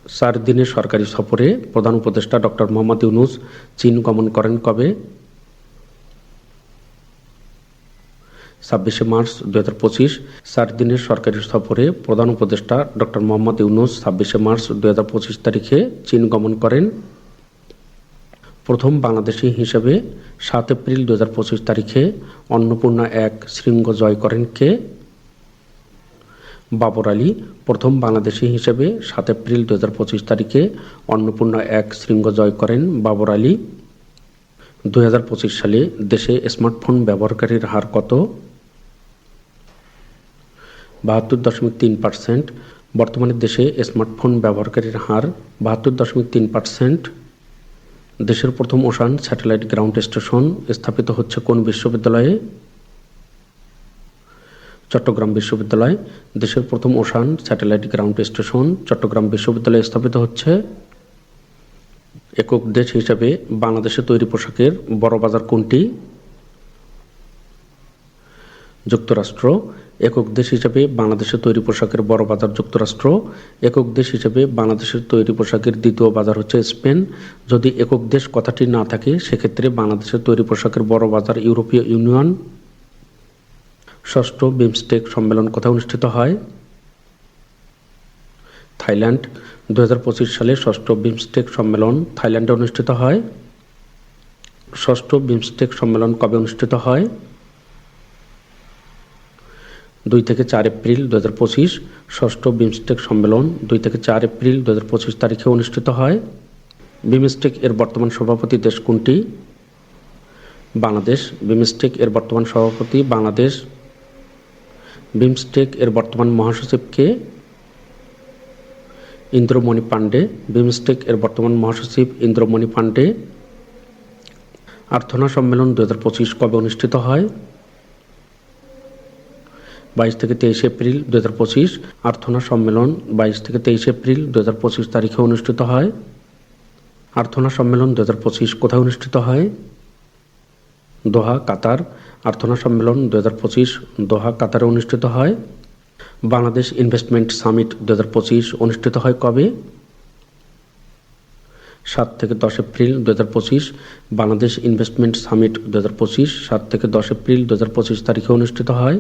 4 দিনের সরকারি সফরে প্রধান উপদেষ্টা ডক্টর মোহাম্মদ ইউনূস চীন গমন করেন কবে? 26 মার্চ 2025। 4 দিনের সরকারি সফরে প্রধান উপদেষ্টা ডক্টর মোহাম্মদ ইউনূস 26 মার্চ 2025 তারিখে চীন গমন করেন। প্রথম বাংলাদেশি হিসেবে 7 এপ্রিল 2025 তারিখে অন্নপূর্ণা 1 শৃঙ্গ জয় করেন কে? বাবর আলী। প্রথম বাংলাদেশি হিসেবে 7 এপ্রিল 2025 তারিখে অন্নপূর্ণা 1 শৃঙ্গ জয় করেন বাবর আলী। 2025 সালে দেশে স্মার্টফোন ব্যবহারকারীর হার কত? 72.3%। বর্তমানে দেশে স্মার্টফোন ব্যবহারকারীর হার 72.3%। দেশের প্রথম ওশান স্যাটেলাইট গ্রাউন্ড স্টেশন স্থাপিত হচ্ছে কোন বিশ্ববিদ্যালয়ে? চট্টগ্রাম বিশ্ববিদ্যালয়। দেশের প্রথম ocean satellite ground station Chittagong বিশ্ববিদ্যালয়ে স্থাপিত হচ্ছে। একক দেশ হিসেবে বাংলাদেশে তৈরি পোশাকের বড় বাজার কোনটি? যুক্তরাষ্ট্র। একক দেশ হিসেবে বাংলাদেশে তৈরি পোশাকের বড় বাজার যুক্তরাষ্ট্র। একক দেশ হিসেবে বাংলাদেশের তৈরি পোশাকের দ্বিতীয় বাজার হচ্ছে স্পেন। যদি একক দেশ কথাটি না থাকে সেক্ষেত্রে বাংলাদেশের তৈরি পোশাকের বড় বাজার ইউরোপীয় ইউনিয়ন। ষষ্ঠ বিমস্টেক সম্মেলন কোথায় অনুষ্ঠিত হয়? থাইল্যান্ড। 2025 সালে ষষ্ঠ বিমস্টেক সম্মেলন থাইল্যান্ডে অনুষ্ঠিত হয়। ষষ্ঠ বিমস্টেক সম্মেলন কবে অনুষ্ঠিত হয়? 2 থেকে 4 এপ্রিল 2025। ষষ্ঠ বিমস্টেক সম্মেলন 2 থেকে 4 এপ্রিল 2025 তারিখে অনুষ্ঠিত হয়। বিমস্টেক এর বর্তমান সভাপতি দেশ কোনটি? বাংলাদেশ। বিমস্টেক এর বর্তমান সভাপতি বাংলাদেশ। বিমস্টেক এর বর্তমান মহাসচিব কে? ইন্দ্রমণি পাণ্ডে। বিমস্টেক এর বর্তমান মহাসচিব ইন্দ্রমণি পাণ্ডে। আর্থনা সম্মেলন 2025 কবে অনুষ্ঠিত হয়? 22 থেকে 23 এপ্রিল 2025। আর্থনা সম্মেলন 22 থেকে 23 এপ্রিল 2025 তারিখে অনুষ্ঠিত হয়। আর্থনা সম্মেলন 2025 কোথায় অনুষ্ঠিত হয়? দোহা, কাতার। আর্থনা সম্মেলন 2025 দোহা, কাতারে অনুষ্ঠিত হয়। বাংলাদেশ ইনভেস্টমেন্ট সামিট 2025 অনুষ্ঠিত হয় কবে? 7 থেকে 10 এপ্রিল 2025। বাংলাদেশ ইনভেস্টমেন্ট সামিট 2025 7 থেকে 10 এপ্রিল 2025 তারিখে অনুষ্ঠিত হয়।